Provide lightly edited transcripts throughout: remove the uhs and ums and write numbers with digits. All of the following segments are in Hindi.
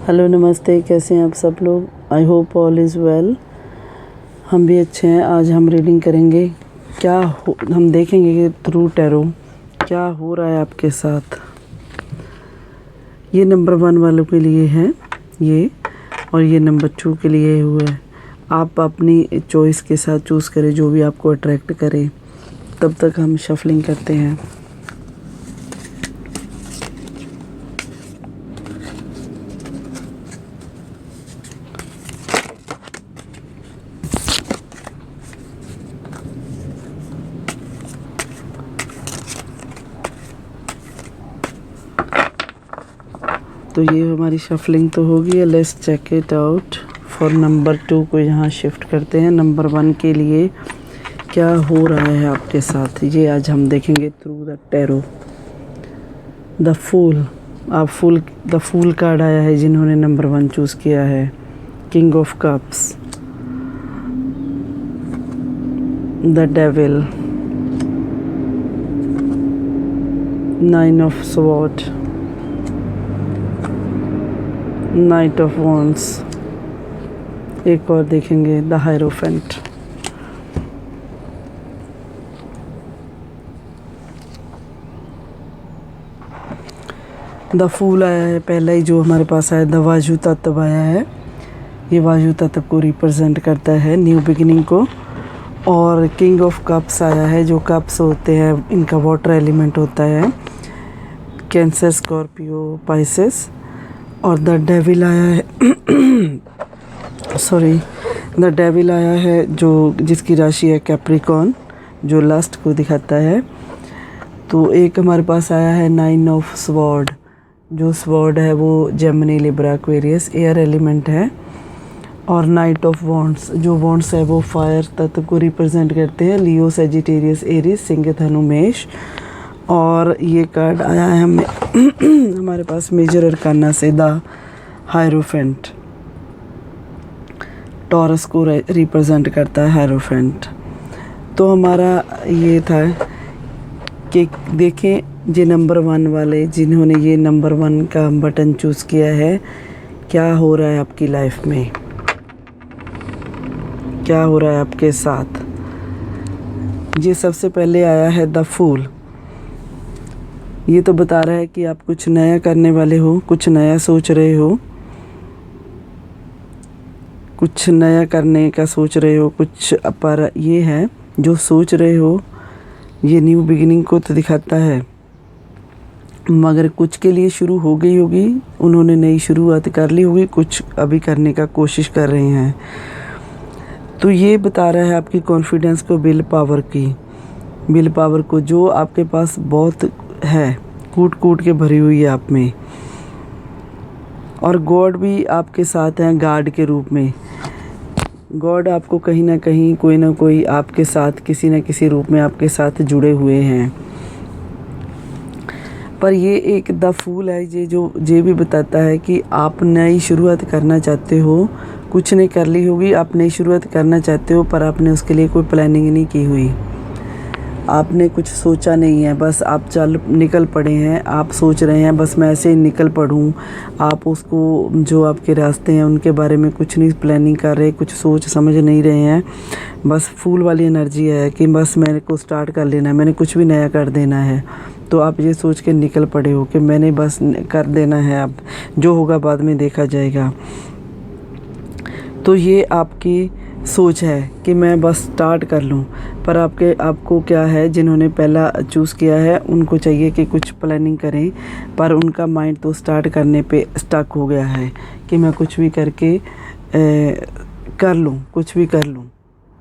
हेलो नमस्ते, कैसे हैं आप सब लोग। I hope all is well. हम भी अच्छे हैं। आज हम रीडिंग करेंगे। हम देखेंगे कि थ्रू टैरो क्या हो रहा है आपके साथ। ये नंबर 1 वालों के लिए है ये, और ये नंबर 2 के लिए हुआ है। आप अपनी चॉइस के साथ चूज़ करें जो भी आपको अट्रैक्ट करे। तब तक हम शफलिंग करते हैं। तो ये हमारी शफलिंग तो होगी। Let's check it out for number 2 को यहाँ शिफ्ट करते हैं। नंबर 1 के लिए क्या हो रहा है आपके साथ, ये आज हम देखेंगे through the tarot. The fool card आया है जिन्होंने नंबर 1 चूज़ किया है। King of cups, the devil, 9 of sword, knight of wands. एक और देखेंगे, द हायरोफेंट। द फूल आया है पहला ही जो हमारे पास आया। द वायु तत्व आया है। ये वायु तत्व को रिप्रेजेंट करता है, न्यू बिगिनिंग को। और किंग ऑफ कप्स आया है। जो कप्स होते हैं इनका वाटर एलिमेंट होता है। Cancer, Scorpio, Pisces. और द डेविल आया है द डेविल आया है जो जिसकी राशि है कैप्रिकॉर्न, जो लस्ट को दिखाता है। तो एक हमारे पास आया है 9 ऑफ स्वॉर्ड। जो स्वॉर्ड है वो Gemini, Libra, Aquarius, air element है। और नाइट ऑफ वॉन्ड्स, जो वॉन्ड्स है वो फायर तत्व को रिप्रेजेंट करते हैं। लियो, सेजिटेरियस, एरीज, सिंह, धनु, मेष। और ये कार्ड आया है हमें हमारे पास मेजर अरकाना से, द हायरोफेंट। टॉरस को रिप्रेजेंट करता है हायरोफेंट। तो हमारा ये था कि देखें जो नंबर 1 वाले जिन्होंने ये नंबर 1 का बटन चूज़ किया है, क्या हो रहा है आपकी लाइफ में, क्या हो रहा है आपके साथ। ये सबसे पहले आया है द फूल। ये तो बता रहा है कि आप कुछ नया करने वाले हो, कुछ नया सोच रहे हो, कुछ नया करने का सोच रहे हो कुछ। पर ये है जो सोच रहे हो, ये न्यू बिगिनिंग को तो दिखाता है, मगर कुछ के लिए शुरू हो गई होगी, उन्होंने नई शुरुआत कर ली होगी, कुछ अभी करने का कोशिश कर रहे हैं। तो ये बता रहा है आपकी कॉन्फिडेंस को, विल पावर को जो आपके पास बहुत है, कूट के भरी हुई है आप में। और गॉड भी आपके साथ हैं गार्ड के रूप में। गॉड आपको कहीं ना कहीं, कोई ना कोई आपके साथ किसी न किसी रूप में आपके साथ जुड़े हुए हैं। पर ये एक द फूल है, ये भी बताता है कि आप नई शुरुआत करना चाहते हो। कुछ नहीं कर ली होगी, आप नई शुरुआत करना चाहते हो, पर आपने उसके लिए कोई प्लानिंग नहीं की हुई, आपने कुछ सोचा नहीं है, बस आप निकल पड़े हैं। आप सोच रहे हैं बस मैं ऐसे ही निकल पड़ूं। आप उसको, जो आपके रास्ते हैं उनके बारे में कुछ नहीं प्लानिंग कर रहे, कुछ सोच समझ नहीं रहे हैं। बस फूल वाली एनर्जी है कि बस मैंने को स्टार्ट कर लेना है, मैंने कुछ भी नया कर देना है। तो आप ये सोच के निकल पड़े हो कि मैंने बस कर देना है, अब जो होगा बाद में देखा जाएगा। तो ये आपकी सोच है कि मैं बस स्टार्ट कर लूं। पर आपको क्या है, जिन्होंने पहला चूज़ किया है उनको चाहिए कि कुछ प्लानिंग करें, पर उनका माइंड तो स्टार्ट करने पे स्टक हो गया है कि मैं कुछ भी करके कर लूं, कुछ भी कर लूं,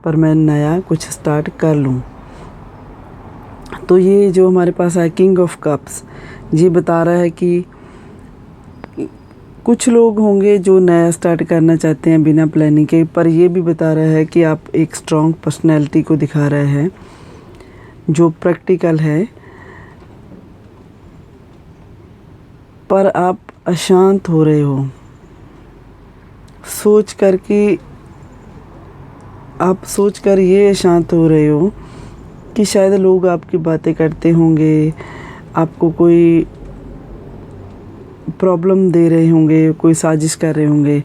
पर मैं नया कुछ स्टार्ट कर लूं। तो ये जो हमारे पास है किंग ऑफ कप्स, ये बता रहा है कि कुछ लोग होंगे जो नया स्टार्ट करना चाहते हैं बिना प्लानिंग के, पर ये भी बता रहा है कि आप एक स्ट्रॉन्ग पर्सनैलिटी को दिखा रहे हैं जो प्रैक्टिकल है। पर आप अशांत हो रहे हो सोच कर ये अशांत हो रहे हो कि शायद लोग आपकी बातें करते होंगे, आपको कोई प्रॉब्लम दे रहे होंगे, कोई साजिश कर रहे होंगे,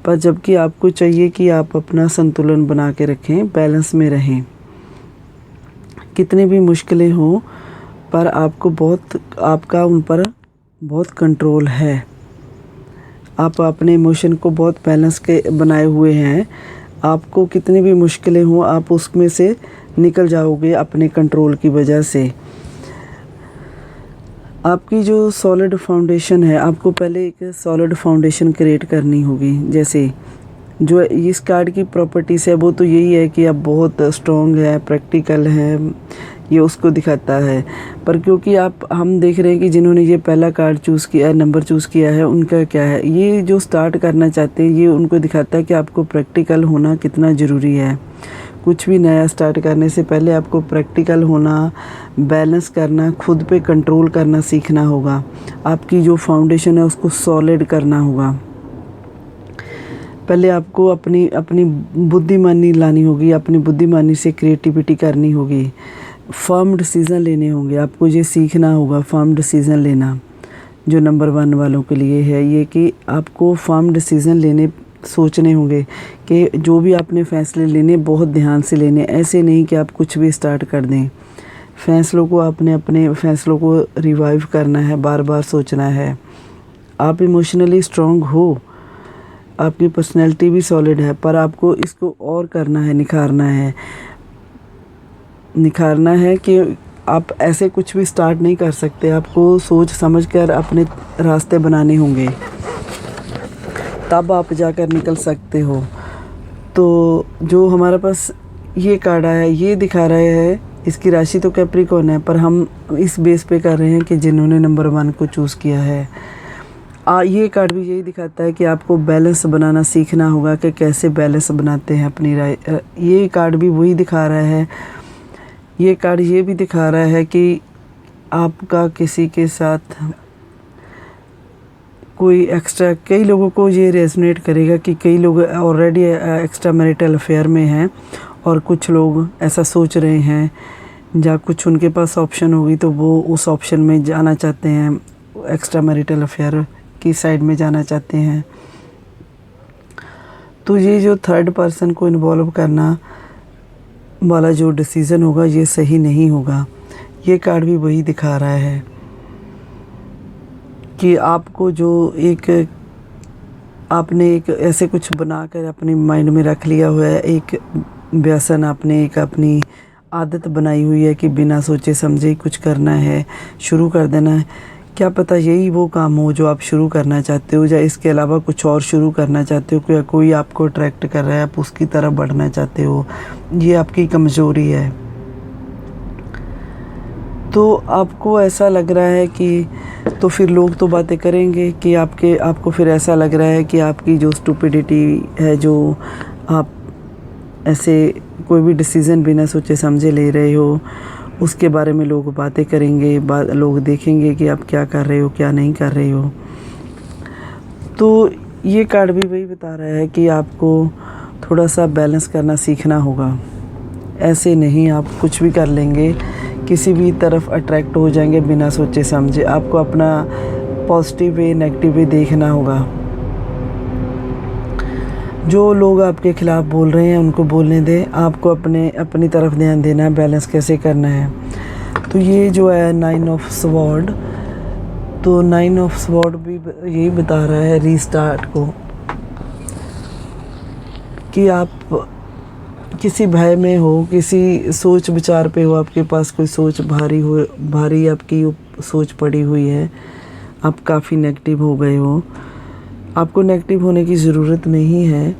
पर जबकि आपको चाहिए कि आप अपना संतुलन बना के रखें, बैलेंस में रहें। कितनी भी मुश्किलें हों पर आपका उन पर बहुत कंट्रोल है। आप अपने इमोशन को बहुत बैलेंस के बनाए हुए हैं। आपको कितनी भी मुश्किलें हों आप उसमें से निकल जाओगे अपने कंट्रोल की वजह से। आपकी जो सॉलिड फाउंडेशन है, आपको पहले एक सॉलिड फाउंडेशन क्रिएट करनी होगी। जैसे जो इस कार्ड की प्रॉपर्टीज़ है वो तो यही है कि आप बहुत स्ट्रॉन्ग है, प्रैक्टिकल है, ये उसको दिखाता है। पर क्योंकि हम देख रहे हैं कि जिन्होंने ये पहला कार्ड चूज़ किया है, नंबर चूज़ किया है, उनका क्या है, ये जो स्टार्ट करना चाहते हैं ये उनको दिखाता है कि आपको प्रैक्टिकल होना कितना ज़रूरी है। कुछ भी नया स्टार्ट करने से पहले आपको प्रैक्टिकल होना, बैलेंस करना, खुद पे कंट्रोल करना सीखना होगा। आपकी जो फाउंडेशन है उसको सॉलिड करना होगा। पहले आपको अपनी बुद्धिमानी लानी होगी, अपनी बुद्धिमानी से क्रिएटिविटी करनी होगी, फर्म डिसीज़न लेने होंगे। आपको ये सीखना होगा फर्म डिसीज़न लेना। जो नंबर 1 वालों के लिए है ये कि आपको फर्म डिसीज़न लेने सोचने होंगे कि जो भी आपने फ़ैसले लेने बहुत ध्यान से लेने, ऐसे नहीं कि आप कुछ भी स्टार्ट कर दें। फ़ैसलों को अपने फ़ैसलों को रिवाइव करना है, बार बार सोचना है। आप इमोशनली स्ट्रॉन्ग हो, आपकी पर्सनैलिटी भी सॉलिड है, पर आपको इसको और करना है, निखारना है कि आप ऐसे कुछ भी स्टार्ट नहीं कर सकते। आपको सोच समझ कर अपने रास्ते बनाने होंगे, तब आप जाकर निकल सकते हो। तो जो हमारे पास ये कार्ड आया है ये दिखा रहा है, इसकी राशि तो कैप्रिकॉर्न है, पर हम इस बेस पे कर रहे हैं कि जिन्होंने नंबर 1 को चूज़ किया है। ये कार्ड भी यही दिखाता है कि आपको बैलेंस बनाना सीखना होगा कि कैसे बैलेंस बनाते हैं अपनी ये कार्ड भी वही दिखा रहा है। ये कार्ड ये भी दिखा रहा है कि आपका किसी के साथ कोई एक्स्ट्रा, कई लोगों को ये रेजोनेट करेगा कि कई लोग ऑलरेडी एक्स्ट्रा मैरिटल अफेयर में हैं और कुछ लोग ऐसा सोच रहे हैं, या कुछ उनके पास ऑप्शन होगी तो वो उस ऑप्शन में जाना चाहते हैं, एक्स्ट्रा मैरिटल अफेयर की साइड में जाना चाहते हैं। तो ये जो थर्ड पर्सन को इन्वॉल्व करना वाला जो डिसीज़न होगा ये सही नहीं होगा। ये कार्ड भी वही दिखा रहा है कि आपको जो आपने एक ऐसे कुछ बनाकर अपने माइंड में रख लिया हुआ है, एक व्यसन, आपने एक अपनी आदत बनाई हुई है कि बिना सोचे समझे कुछ करना है, शुरू कर देना है। क्या पता यही वो काम हो जो आप शुरू करना चाहते हो, या इसके अलावा कुछ और शुरू करना चाहते हो, कोई आपको अट्रैक्ट कर रहा है, आप उसकी तरफ बढ़ना चाहते हो, ये आपकी कमज़ोरी है। तो आपको ऐसा लग रहा है कि तो फिर लोग तो बातें करेंगे कि आपको फिर ऐसा लग रहा है कि आपकी जो स्टुपिडिटी है, जो आप ऐसे कोई भी डिसीज़न बिना सोचे समझे ले रहे हो, उसके बारे में लोग बातें करेंगे, लोग देखेंगे कि आप क्या कर रहे हो, क्या नहीं कर रहे हो। तो ये कार्ड भी वही बता रहा है कि आपको थोड़ा सा बैलेंस करना सीखना होगा। ऐसे नहीं आप कुछ भी कर लेंगे, किसी भी तरफ अट्रैक्ट हो जाएंगे बिना सोचे समझे। आपको अपना पॉजिटिव वे, नेगेटिव वे देखना होगा। जो लोग आपके ख़िलाफ़ बोल रहे हैं उनको बोलने दें, आपको अपनी तरफ ध्यान देना है, बैलेंस कैसे करना है। तो ये जो है 9 ऑफ स्वॉर्ड, तो 9 ऑफ स्वॉर्ड भी यही बता रहा है रीस्टार्ट को, कि आप किसी भय में हो, किसी सोच विचार पे हो, आपके पास कोई सोच भारी आपकी सोच पड़ी हुई है, आप काफ़ी नेगेटिव हो गए हो। आपको नेगेटिव होने की ज़रूरत नहीं है,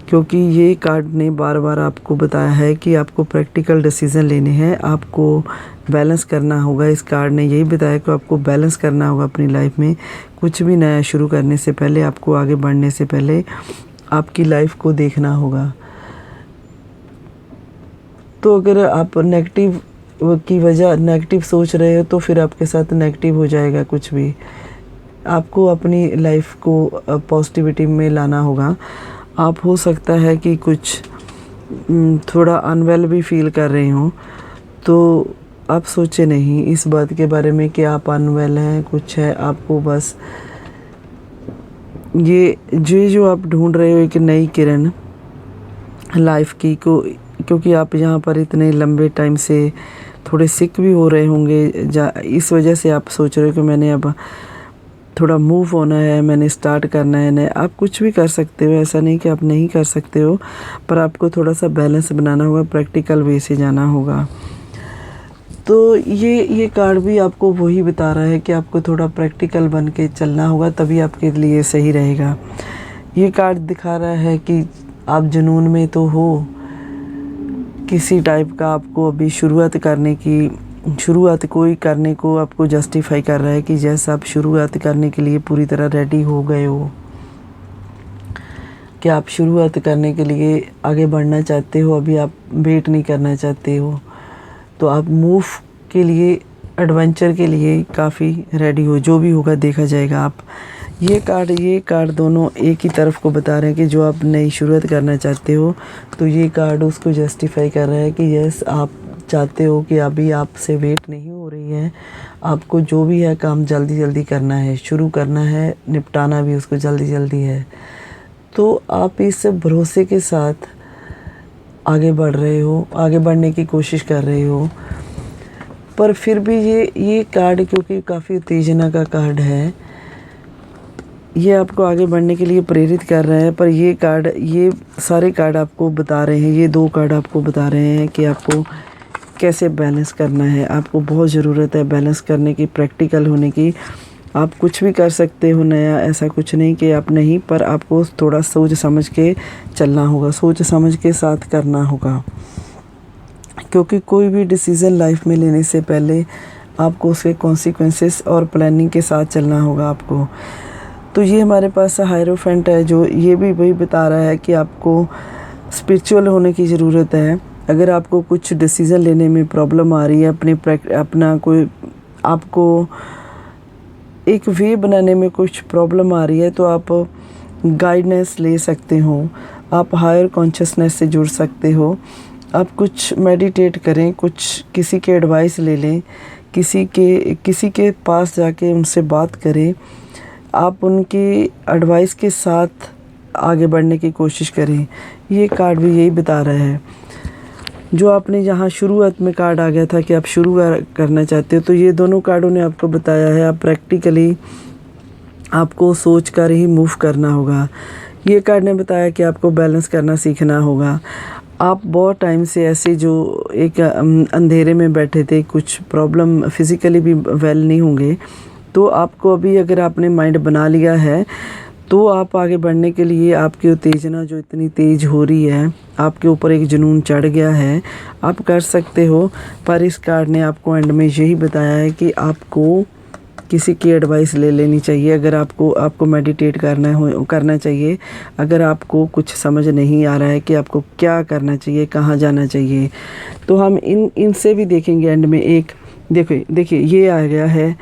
क्योंकि ये कार्ड ने बार बार आपको बताया है कि आपको प्रैक्टिकल डिसीज़न लेने हैं, आपको बैलेंस करना होगा। इस कार्ड ने यही बताया कि आपको बैलेंस करना होगा अपनी लाइफ में। कुछ भी नया शुरू करने से पहले, आपको आगे बढ़ने से पहले आपकी लाइफ को देखना होगा। तो अगर आप नेगेटिव की वजह नेगेटिव सोच रहे हो तो फिर आपके साथ नेगेटिव हो जाएगा कुछ भी। आपको अपनी लाइफ को पॉजिटिविटी में लाना होगा। आप हो सकता है कि कुछ थोड़ा अनवेल भी फील कर रहे हो, तो आप सोचे नहीं इस बात के बारे में कि आप अनवेल हैं, कुछ है। आपको बस ये जो आप ढूंढ रहे हो एक नई किरण लाइफ की को, क्योंकि आप यहाँ पर इतने लंबे टाइम से थोड़े सिक भी हो रहे होंगे, इस वजह से आप सोच रहे हो कि मैंने अब थोड़ा मूव होना है, मैंने स्टार्ट करना है नया। आप कुछ भी कर सकते हो, ऐसा नहीं कि आप नहीं कर सकते हो, पर आपको थोड़ा सा बैलेंस बनाना होगा, प्रैक्टिकल वे से जाना होगा। तो ये कार्ड भी आपको वही बता रहा है कि आपको थोड़ा प्रैक्टिकल बन के चलना होगा, तभी आपके लिए सही रहेगा। ये कार्ड दिखा रहा है कि आप जुनून में तो हो किसी टाइप का, आपको अभी शुरुआत कोई करने को आपको जस्टिफाई कर रहा है कि जैसा आप शुरुआत करने के लिए पूरी तरह रेडी हो गए हो, कि आप शुरुआत करने के लिए आगे बढ़ना चाहते हो, अभी आप वेट नहीं करना चाहते हो, तो आप मूव के लिए, एडवेंचर के लिए काफ़ी रेडी हो। जो भी होगा देखा जाएगा। आप ये कार्ड दोनों एक ही तरफ को बता रहे हैं कि जो आप नई शुरुआत करना चाहते हो, तो ये कार्ड उसको जस्टिफाई कर रहा है कि यस, आप चाहते हो कि अभी आपसे वेट नहीं हो रही है, आपको जो भी है काम जल्दी जल्दी करना है, शुरू करना है, निपटाना भी उसको जल्दी जल्दी है। तो आप इस भरोसे के साथ आगे बढ़ रहे हो, आगे बढ़ने की कोशिश कर रहे हो, पर फिर भी ये कार्ड क्योंकि काफ़ी उत्तेजना का कार्ड है, ये आपको आगे बढ़ने के लिए प्रेरित कर रहा है। पर ये सारे कार्ड आपको बता रहे हैं, ये 2 कार्ड आपको बता रहे हैं कि आपको कैसे बैलेंस करना है। आपको बहुत ज़रूरत है बैलेंस करने की, प्रैक्टिकल होने की। आप कुछ भी कर सकते हो नया, ऐसा कुछ नहीं कि आप नहीं, पर आपको थोड़ा सोच समझ के चलना होगा, सोच समझ के साथ करना होगा, क्योंकि कोई भी डिसीज़न लाइफ में लेने से पहले आपको उसके कॉन्सिक्वेंसेस और प्लानिंग के साथ चलना होगा आपको। तो ये हमारे पास हायरोफेंट है, जो ये भी वही बता रहा है कि आपको स्पिरिचुअल होने की ज़रूरत है। अगर आपको कुछ डिसीज़न लेने में प्रॉब्लम आ रही है, अपना कोई आपको एक वे बनाने में कुछ प्रॉब्लम आ रही है, तो आप गाइडेंस ले सकते हो, आप हायर कॉन्शियसनेस से जुड़ सकते हो। आप कुछ मेडिटेट करें, कुछ किसी के एडवाइस ले लें, किसी के पास जाके उनसे बात करें, आप उनकी एडवाइस के साथ आगे बढ़ने की कोशिश करें। ये कार्ड भी यही बता रहा है। जो आपने यहाँ शुरुआत में कार्ड आ गया था कि आप शुरू करना चाहते हो, तो ये दोनों कार्डों ने आपको बताया है आप प्रैक्टिकली आपको सोच कर ही मूव करना होगा। ये कार्ड ने बताया कि आपको बैलेंस करना सीखना होगा। आप बहुत टाइम से ऐसे जो एक अंधेरे में बैठे थे, कुछ प्रॉब्लम फिज़िकली भी वेल नहीं होंगे, तो आपको अभी अगर आपने माइंड बना लिया है, तो आप आगे बढ़ने के लिए आपकी उत्तेजना जो इतनी तेज़ हो रही है, आपके ऊपर एक जुनून चढ़ गया है, आप कर सकते हो। पर इस कार्ड ने आपको एंड में यही बताया है कि आपको किसी की एडवाइस ले लेनी चाहिए। अगर आपको मेडिटेट करना चाहिए। अगर आपको कुछ समझ नहीं आ रहा है कि आपको क्या करना चाहिए, कहाँ जाना चाहिए, तो हम इनसे भी देखेंगे एंड में। एक देखिए ये आ गया है,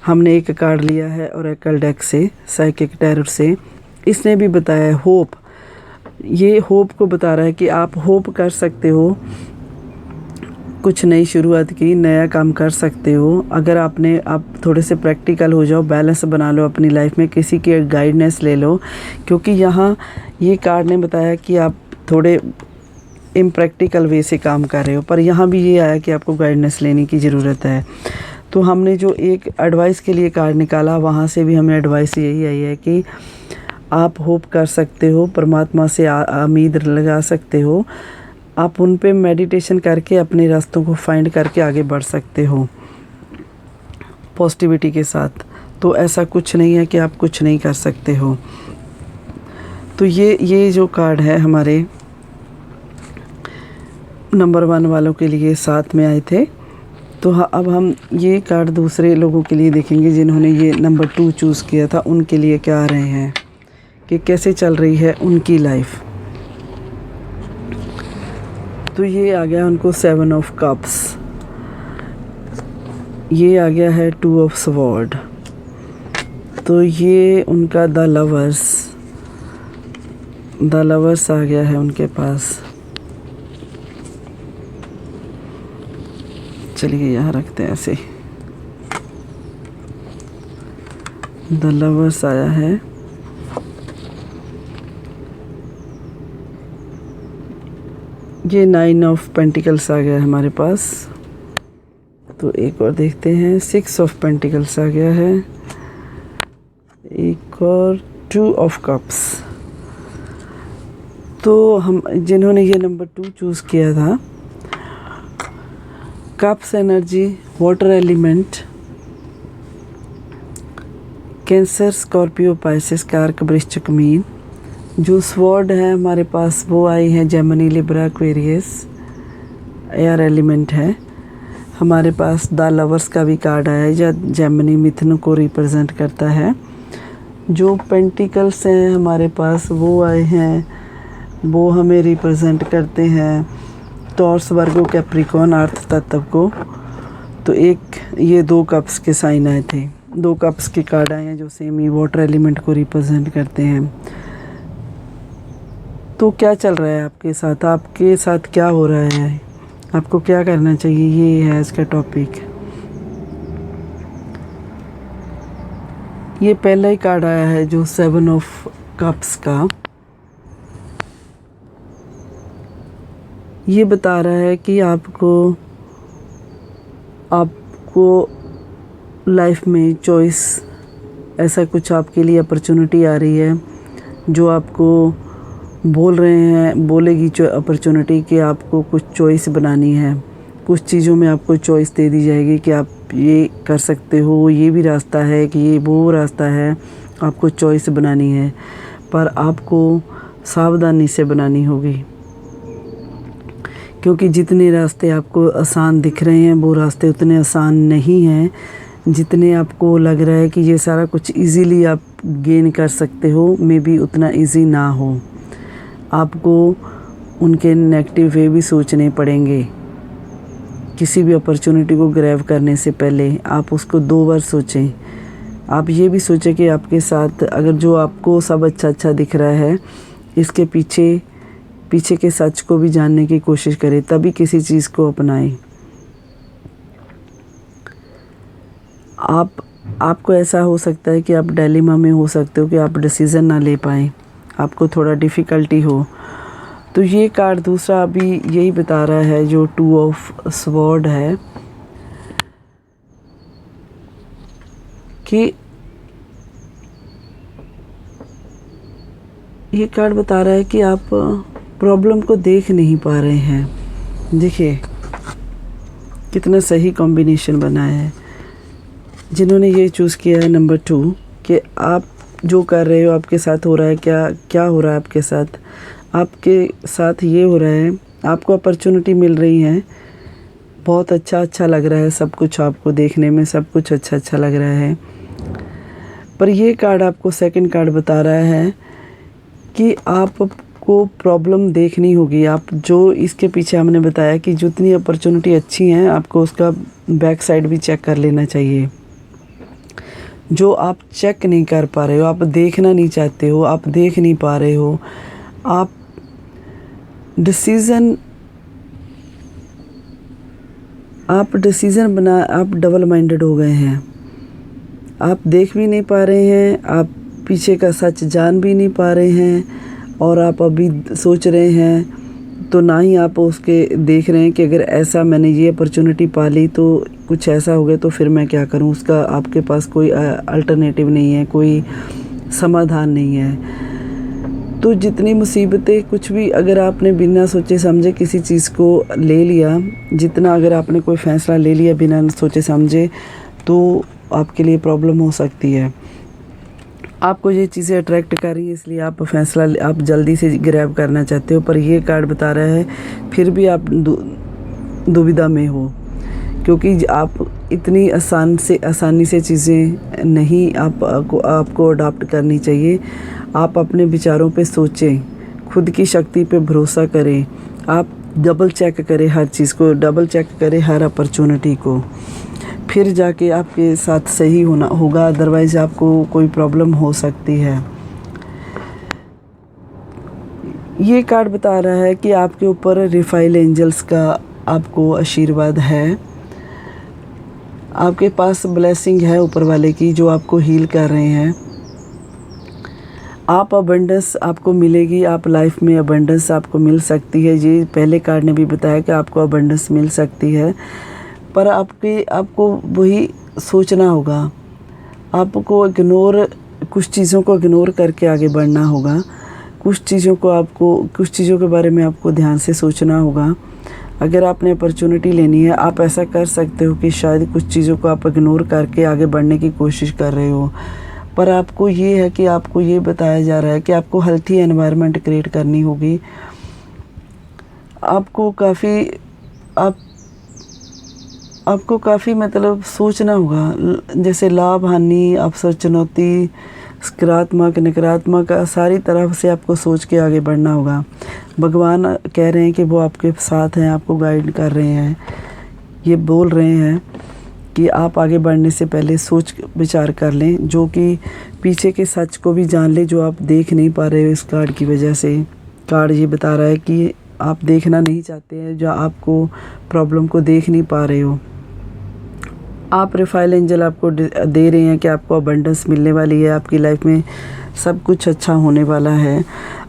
हमने एक कार्ड लिया है ओरेकल डेक से, साइकिक टैरो से। इसने भी बताया है होप। ये होप को बता रहा है कि आप होप कर सकते हो, कुछ नई शुरुआत की, नया काम कर सकते हो। अगर आप थोड़े से प्रैक्टिकल हो जाओ, बैलेंस बना लो अपनी लाइफ में, किसी की गाइडेंस ले लो, क्योंकि यहाँ ये कार्ड ने बताया कि आप थोड़े इम्प्रैक्टिकल वे से काम कर रहे हो, पर यहाँ भी ये आया कि आपको गाइडेंस लेने की ज़रूरत है। तो हमने जो एक एडवाइस के लिए कार्ड निकाला, वहाँ से भी हमें एडवाइस यही आई है कि आप होप कर सकते हो, परमात्मा से उम्मीद लगा सकते हो, आप उन पे मेडिटेशन करके अपने रास्तों को फाइंड करके आगे बढ़ सकते हो पॉजिटिविटी के साथ। तो ऐसा कुछ नहीं है कि आप कुछ नहीं कर सकते हो। तो ये जो कार्ड है हमारे नंबर 1 वालों के लिए साथ में आए थे। तो अब हम ये कार्ड दूसरे लोगों के लिए देखेंगे जिन्होंने ये नंबर 2 चूज़ किया था, उनके लिए क्या आ रहे हैं, कि कैसे चल रही है उनकी लाइफ। तो ये आ गया उनको 7 ऑफ कप्स, ये आ गया है 2 ऑफ स्वॉर्ड, तो ये उनका द लवर्स आ गया है उनके पास। चलिए यहाँ रखते हैं ऐसे। द लवर्स आया है, ये 9 ऑफ पेंटिकल्स आ गया हमारे पास। तो एक और देखते हैं, 6 ऑफ पेंटिकल्स आ गया है, एक और 2 ऑफ कप्स। तो हम जिन्होंने ये नंबर 2 चूज़ किया था, cups energy, water element, cancer, Scorpio, Pisces, cork, वृश्चिक, मीन। जो स्वॉर्ड है हमारे पास वो आई है Gemini, Libra, Aquarius, air element है। हमारे पास द लवर्स का भी कार्ड आया है जो जेमिनी, मिथुन को रिप्रेजेंट करता है। जो पेंटिकल्स हैं हमारे पास वो आए हैं, वो हमें रिप्रेजेंट करते हैं टॉरस, वर्गो, कैप्रिकॉर्न, अर्थ तत्व को। तो एक ये 2 कप्स के साइन आए थे, 2 कप्स के कार्ड आए हैं जो सेम ही वाटर एलिमेंट को रिप्रेजेंट करते हैं। तो क्या चल रहा है आपके साथ, आपके साथ क्या हो रहा है, आपको क्या करना चाहिए, ये है इसका टॉपिक। ये पहला ही कार्ड आया है जो 7 ऑफ कप्स का। ये बता रहा है कि आपको लाइफ में चॉइस, ऐसा कुछ आपके लिए अपॉर्चुनिटी आ रही है जो आपको बोलेगी अपॉर्चुनिटी कि आपको कुछ चॉइस बनानी है। कुछ चीज़ों में आपको चॉइस दे दी जाएगी कि आप ये कर सकते हो, ये भी रास्ता है कि ये वो रास्ता है, आपको चॉइस बनानी है, पर आपको सावधानी से बनानी होगी। क्योंकि जितने रास्ते आपको आसान दिख रहे हैं वो रास्ते उतने आसान नहीं हैं जितने आपको लग रहा है कि ये सारा कुछ इजीली आप गेन कर सकते हो, मे बी उतना इजी ना हो। आपको उनके नेगेटिव वे भी सोचने पड़ेंगे। किसी भी अपॉर्चुनिटी को ग्रैब करने से पहले आप उसको 2 बार सोचें। आप ये भी सोचें कि आपके साथ अगर जो आपको सब अच्छा दिख रहा है, इसके पीछे के सच को भी जानने की कोशिश करें, तभी किसी चीज़ को अपनाएं। आपको ऐसा हो सकता है कि आप डायलेमा में हो सकते हो कि आप डिसीज़न ना ले पाएँ, आपको थोड़ा डिफ़िकल्टी हो। तो ये कार्ड दूसरा अभी यही बता रहा है जो 2 ऑफ स्वॉर्ड है कि ये कार्ड बता रहा है कि आप प्रॉब्लम को देख नहीं पा रहे हैं। देखिए कितना सही कॉम्बिनेशन बना है। जिन्होंने ये चूज़ किया है नंबर 2 कि आप जो कर रहे हो आपके साथ हो रहा है, क्या हो रहा है आपके साथ ये हो रहा है, आपको अपॉर्चुनिटी मिल रही है, बहुत अच्छा लग रहा है, सब कुछ आपको देखने में सब कुछ अच्छा लग रहा है। पर ये कार्ड आपको सेकंड कार्ड बता रहा है कि आपको प्रॉब्लम देखनी होगी। आप जो इसके पीछे हमने बताया कि जितनी अपॉर्चुनिटी अच्छी हैं आपको उसका बैक साइड भी चेक कर लेना चाहिए। जो आप चेक नहीं कर पा रहे हो, आप देखना नहीं चाहते हो, आप देख नहीं पा रहे हो, आप डिसीज़न आप डबल माइंडेड हो गए हैं। आप देख भी नहीं पा रहे हैं, आप पीछे का सच जान भी नहीं पा रहे हैं, और आप अभी सोच रहे हैं तो ना ही आप उसके देख रहे हैं कि अगर ऐसा मैंने ये अपॉर्चुनिटी पा ली तो कुछ ऐसा हो गया तो फिर मैं क्या करूं। उसका आपके पास कोई अल्टरनेटिव नहीं है, कोई समाधान नहीं है। तो जितनी मुसीबतें कुछ भी अगर आपने बिना सोचे समझे किसी चीज़ को ले लिया, जितना अगर आपने कोई फ़ैसला ले लिया बिना सोचे समझे, तो आपके लिए प्रॉब्लम हो सकती है। आपको ये चीज़ें अट्रैक्ट कर रही है इसलिए आप जल्दी से ग्रैब करना चाहते हो, पर ये कार्ड बता रहा है फिर भी आप दुविधा में हो, क्योंकि आप इतनी आसानी से चीज़ें नहीं आपको अडॉप्ट करनी चाहिए। आप अपने विचारों पे सोचें, खुद की शक्ति पे भरोसा करें, आप डबल चेक करें हर चीज़ को, डबल चेक करें हर अपॉर्चुनिटी को, फिर जाके आपके साथ सही होगा, अदरवाइज़ आपको कोई प्रॉब्लम हो सकती है। ये कार्ड बता रहा है कि आपके ऊपर रिफाइल एंजल्स का आपको आशीर्वाद है, आपके पास ब्लेसिंग है ऊपर वाले की जो आपको हील कर रहे हैं। आप अबंडेंस आपको मिलेगी, आप लाइफ में अबंडेंस आपको मिल सकती है। ये पहले कार्ड ने भी बताया कि आपको अबंडेंस मिल सकती है, पर आपको वही सोचना होगा। आपको कुछ चीज़ों को इग्नोर करके आगे बढ़ना होगा। कुछ चीज़ों के बारे में आपको ध्यान से सोचना होगा। अगर आपने अपॉर्चुनिटी लेनी है, आप ऐसा कर सकते हो कि शायद कुछ चीज़ों को आप इग्नोर करके आगे बढ़ने की कोशिश कर रहे हो, पर आपको ये है कि आपको ये बताया जा रहा है कि आपको हेल्थी एनवायरनमेंट क्रिएट करनी होगी। आपको काफ़ी मतलब सोचना होगा, जैसे लाभ हानि, अवसर, चुनौती, सकारात्मक नकारात्मक सारी तरफ से आपको सोच के आगे बढ़ना होगा। भगवान कह रहे हैं कि वो आपके साथ हैं, आपको गाइड कर रहे हैं। ये बोल रहे हैं कि आप आगे बढ़ने से पहले सोच विचार कर लें, जो कि पीछे के सच को भी जान लें जो आप देख नहीं पा रहे हो इस कार्ड की वजह से। कार्ड ये बता रहा है कि आप देखना नहीं चाहते हैं, जो आपको प्रॉब्लम को देख नहीं पा रहे हो। आप रेफाइल एंजल आपको दे रहे हैं कि आपको अबंडेंस मिलने वाली है, आपकी लाइफ में सब कुछ अच्छा होने वाला है।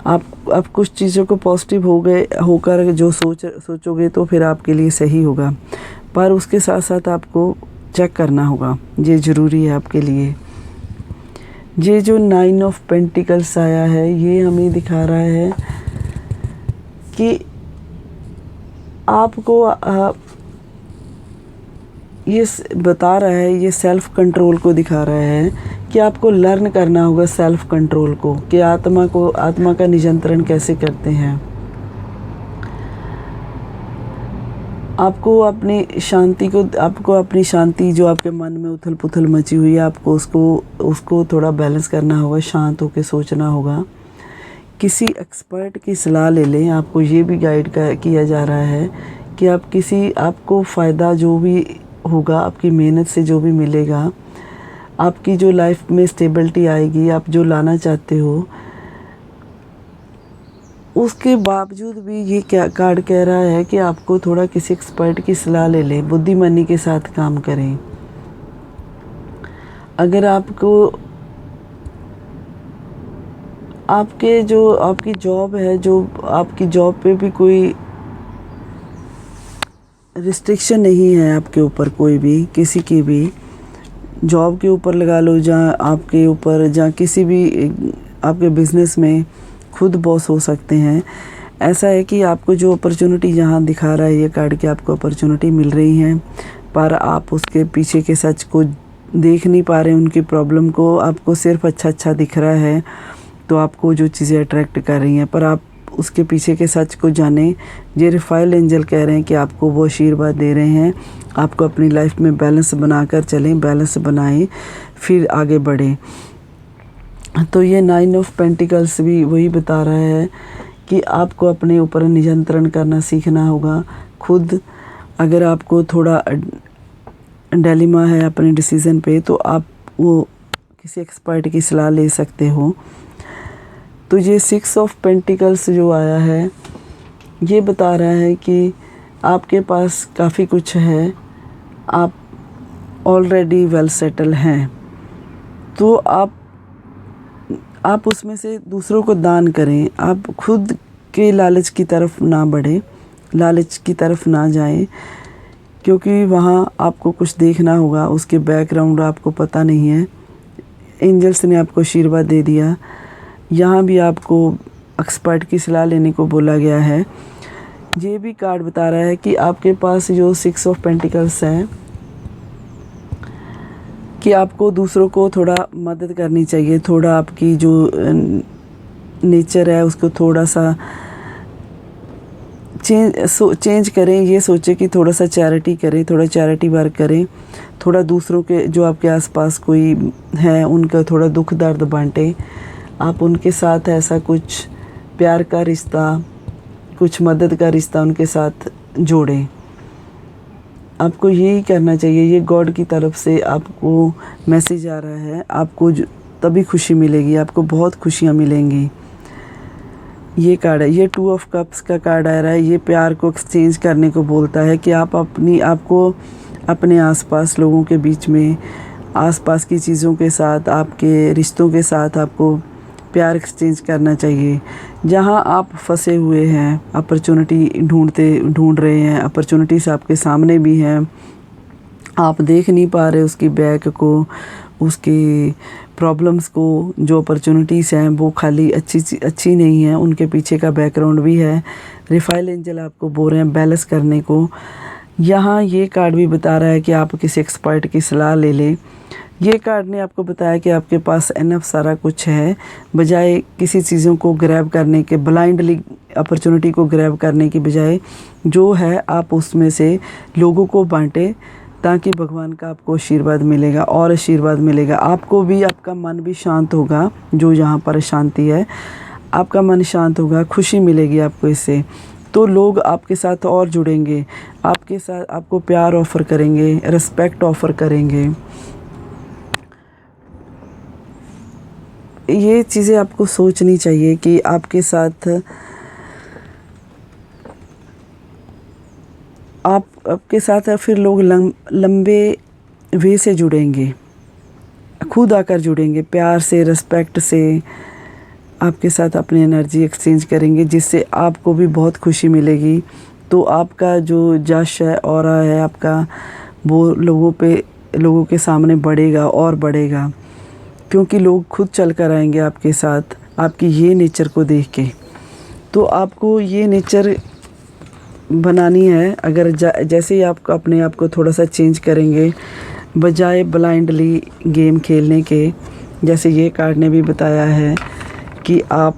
आप कुछ चीज़ों को पॉजिटिव होकर जो सोचोगे तो फिर आपके लिए सही होगा, पर उसके साथ साथ आपको चेक करना होगा, ये ज़रूरी है आपके लिए। ये जो 9 ऑफ पेंटिकल्स आया है, ये हमें दिखा रहा है कि आपको ये बता रहा है, ये सेल्फ़ कंट्रोल को दिखा रहा है कि आपको लर्न करना होगा सेल्फ़ कंट्रोल को, कि आत्मा का नियंत्रण कैसे करते हैं। आपको अपनी शांति जो आपके मन में उथल पुथल मची हुई है, आपको उसको थोड़ा बैलेंस करना होगा, शांत होकर सोचना होगा। किसी एक्सपर्ट की सलाह ले लें। आपको ये भी गाइड किया जा रहा है कि आपको फ़ायदा जो भी होगा, आपकी मेहनत से जो भी मिलेगा, आपकी जो लाइफ में स्टेबिलिटी आएगी, आप जो लाना चाहते हो, उसके बावजूद भी ये क्या कार्ड कह रहा है कि आपको थोड़ा किसी एक्सपर्ट की सलाह ले लें, बुद्धिमानी के साथ काम करें। अगर आपकी जॉब है, जो आपकी जॉब पे भी कोई रिस्ट्रिक्शन नहीं है आपके ऊपर, कोई भी किसी की भी जॉब के ऊपर लगा लो, जहाँ आपके ऊपर, जहाँ किसी भी आपके बिज़नेस में खुद बॉस हो सकते हैं। ऐसा है कि आपको जो अपॉर्चुनिटी यहाँ दिखा रहा है ये कार्ड कि आपको अपॉर्चुनिटी मिल रही है, पर आप उसके पीछे के सच को देख नहीं पा रहे, उनकी प्रॉब्लम को। आपको सिर्फ अच्छा दिख रहा है, तो आपको जो चीज़ें अट्रैक्ट कर रही हैं, पर आप उसके पीछे के सच को जाने। ये रेफाइल एंजल कह रहे हैं कि आपको वो आशीर्वाद दे रहे हैं, आपको अपनी लाइफ में बैलेंस बनाकर चलें, बैलेंस बनाएं, फिर आगे बढ़ें। तो ये 9 ऑफ पेंटिकल्स भी वही बता रहा है कि आपको अपने ऊपर नियंत्रण करना सीखना होगा खुद। अगर आपको थोड़ा डिलेमा है अपने डिसीज़न पे, तो आप वो किसी एक्सपर्ट की सलाह ले सकते हो। तो ये 6 ऑफ पेंटिकल्स जो आया है, ये बता रहा है कि आपके पास काफ़ी कुछ है, आप ऑलरेडी वेल सेटल हैं, तो आप उसमें से दूसरों को दान करें। आप खुद के लालच की तरफ ना बढ़ें, लालच की तरफ ना जाएं, क्योंकि वहाँ आपको कुछ देखना होगा, उसके बैकग्राउंड आपको पता नहीं है। एंजल्स ने आपको आशीर्वाद दे दिया। यहाँ भी आपको एक्सपर्ट की सलाह लेने को बोला गया है। ये भी कार्ड बता रहा है कि आपके पास जो 6 ऑफ पेंटिकल्स है, कि आपको दूसरों को थोड़ा मदद करनी चाहिए, थोड़ा आपकी जो नेचर है उसको थोड़ा सा चेंज करें। ये सोचें कि थोड़ा सा चैरिटी करें, थोड़ा चैरिटी वर्क करें, थोड़ा दूसरों के जो आपके आसपास कोई है उनका थोड़ा दुख दर्द बांटें। आप उनके साथ ऐसा कुछ प्यार का रिश्ता, कुछ मदद का रिश्ता उनके साथ जोड़ें। आपको यही करना चाहिए। ये गॉड की तरफ से आपको मैसेज आ रहा है। आपको तभी खुशी मिलेगी, आपको बहुत खुशियाँ मिलेंगी। ये कार्ड है, ये 2 ऑफ कप्स का कार्ड आ रहा है। ये प्यार को एक्सचेंज करने को बोलता है कि आपको अपने आसपास लोगों के बीच में, आसपास की चीज़ों के साथ, आपके रिश्तों के साथ आपको प्यार एक्सचेंज करना चाहिए। जहाँ आप फंसे हुए हैं, अपॉर्चुनिटी ढूंढ रहे हैं, अपॉर्चुनिटीज़ आपके सामने भी हैं, आप देख नहीं पा रहे उसकी बैक को, उसकी प्रॉब्लम्स को, जो अपॉर्चुनिटीज़ हैं वो खाली अच्छी नहीं है, उनके पीछे का बैकग्राउंड भी है। रिफाइल एंजल आपको बोल रहे हैं बैलेंस करने को। यहाँ ये कार्ड भी बता रहा है कि आप किसी एक्सपर्ट की सलाह ले लें। ये कार्ड ने आपको बताया कि आपके पास इनफ सारा कुछ है, बजाय किसी चीज़ों को ग्रैब करने के, ब्लाइंडली अपॉर्चुनिटी को ग्रैब करने की बजाय जो है आप उसमें से लोगों को बांटें, ताकि भगवान का आपको आशीर्वाद मिलेगा और आशीर्वाद मिलेगा। आपको भी, आपका मन भी शांत होगा। जो यहाँ पर शांति है, आपका मन शांत होगा, खुशी मिलेगी आपको इससे। तो लोग आपके साथ और जुड़ेंगे, आपके साथ आपको प्यार ऑफ़र करेंगे, रिस्पेक्ट ऑफ़र करेंगे। ये चीज़ें आपको सोचनी चाहिए कि आपके साथ आपके साथ फिर लोग लंबे वे से जुड़ेंगे, खुद आकर जुड़ेंगे, प्यार से, रिस्पेक्ट से आपके साथ अपनी एनर्जी एक्सचेंज करेंगे, जिससे आपको भी बहुत खुशी मिलेगी। तो आपका जो जश है, ऑरा है आपका, वो लोगों के सामने बढ़ेगा और बढ़ेगा, क्योंकि लोग खुद चल कर आएंगे आपके साथ, आपकी ये नेचर को देख के। तो आपको ये नेचर बनानी है। अगर जैसे ही आप अपने आप को थोड़ा सा चेंज करेंगे, बजाय ब्लाइंडली गेम खेलने के, जैसे ये कार्ड ने भी बताया है कि आप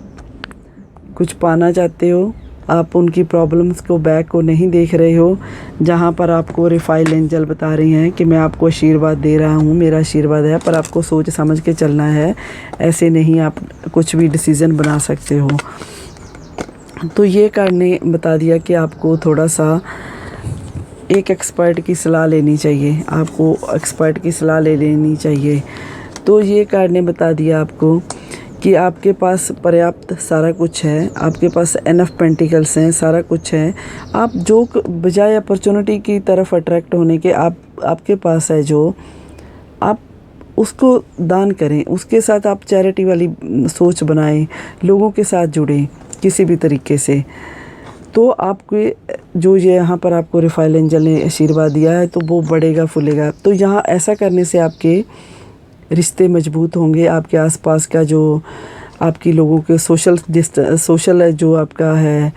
कुछ पाना चाहते हो, आप उनकी प्रॉब्लम्स को, बैक को नहीं देख रहे हो। जहाँ पर आपको रिफाइल एंजल बता रही हैं कि मैं आपको आशीर्वाद दे रहा हूँ, मेरा आशीर्वाद है, पर आपको सोच समझ के चलना है, ऐसे नहीं आप कुछ भी डिसीज़न बना सकते हो। तो ये कार्ड ने बता दिया कि आपको थोड़ा सा एक एक्सपर्ट की सलाह लेनी चाहिए, आपको एक्सपर्ट की सलाह ले लेनी चाहिए। तो ये कार्ड ने बता दिया आपको कि आपके पास पर्याप्त सारा कुछ है, आपके पास एनफ पेंटिकल्स हैं, सारा कुछ है। आप जो बजाय अपॉर्चुनिटी की तरफ अट्रैक्ट होने के, आपके पास है जो, आप उसको दान करें, उसके साथ आप चैरिटी वाली सोच बनाएं, लोगों के साथ जुड़ें किसी भी तरीके से। तो आपके जो ये यहाँ पर आपको रिफाइल एंजल ने आशीर्वाद दिया है, तो वो बढ़ेगा फूलेगा। तो यहाँ ऐसा करने से आपके रिश्ते मजबूत होंगे, आपके आसपास का जो आपकी लोगों के सोशल जो आपका है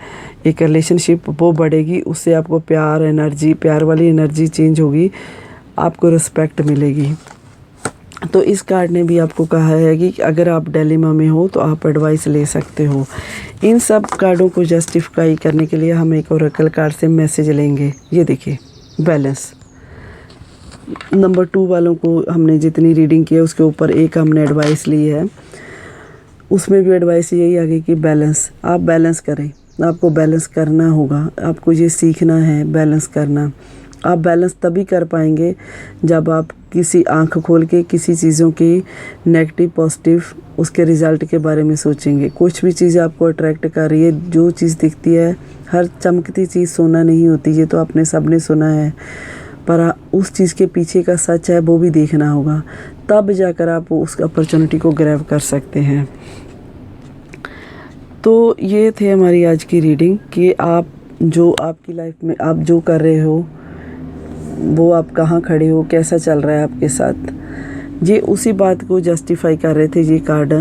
एक रिलेशनशिप, वो बढ़ेगी, उससे आपको प्यार वाली एनर्जी चेंज होगी, आपको रिस्पेक्ट मिलेगी। तो इस कार्ड ने भी आपको कहा है कि अगर आप डिलेमा में हो तो आप एडवाइस ले सकते हो। इन सब कार्डों को जस्टिफाई करने के लिए हम एक ओरेकल कार्ड से मैसेज लेंगे। ये देखिए, बैलेंस नंबर 2 वालों को हमने जितनी रीडिंग की है उसके ऊपर एक हमने एडवाइस ली है, उसमें भी एडवाइस यही आ गई कि बैलेंस, आप बैलेंस करें, आपको बैलेंस करना होगा, आपको ये सीखना है बैलेंस करना। आप बैलेंस तभी कर पाएंगे जब आप किसी आंख खोल के किसी चीज़ों की नेगेटिव पॉजिटिव उसके रिज़ल्ट के बारे में सोचेंगे। कुछ भी चीज़ आपको अट्रैक्ट कर रही है, जो चीज़ दिखती है, हर चमकती चीज़ सोना नहीं होती, ये तो आपने सबने सुना है, पर उस चीज़ के पीछे का सच है वो भी देखना होगा, तब जाकर आप उस अपॉर्चुनिटी को ग्रैब कर सकते हैं। तो ये थे हमारी आज की रीडिंग कि आप जो आपकी लाइफ में आप जो कर रहे हो वो आप कहाँ खड़े हो, कैसा चल रहा है आपके साथ, ये उसी बात को जस्टिफाई कर रहे थे ये कार्ड।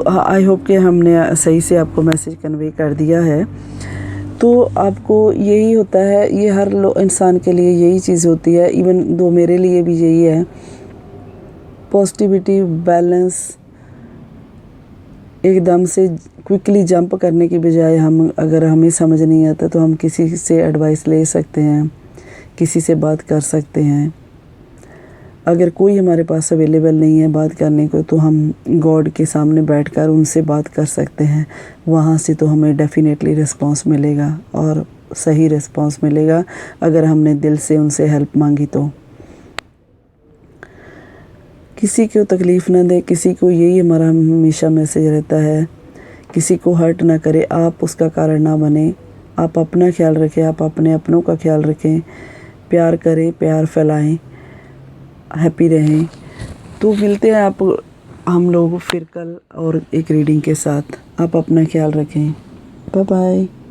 आई होप कि हमने सही से आपको मैसेज कन्वे कर दिया है। तो आपको यही होता है, ये हर इंसान के लिए यही चीज़ होती है, इवन दो मेरे लिए भी यही है। पॉजिटिविटी, बैलेंस, एकदम से क्विकली जंप करने की बजाय हम, अगर हमें समझ नहीं आता तो हम किसी से एडवाइस ले सकते हैं, किसी से बात कर सकते हैं। अगर कोई हमारे पास अवेलेबल नहीं है बात करने को, तो हम गॉड के सामने बैठकर उनसे बात कर सकते हैं। वहाँ से तो हमें डेफिनेटली रिस्पांस मिलेगा, और सही रिस्पांस मिलेगा अगर हमने दिल से उनसे हेल्प मांगी तो। किसी को तकलीफ़ ना दे, किसी को, यही हमारा हमेशा मैसेज रहता है, किसी को हर्ट ना करे, आप उसका कारण ना बने। आप अपना ख्याल रखें, आप अपने अपनों का ख्याल रखें, प्यार करें, प्यार फैलाएं, हैप्पी रहें। तो मिलते हैं आप हम लोग फिर कल और एक रीडिंग के साथ। आप अपना ख्याल रखें। Bye bye.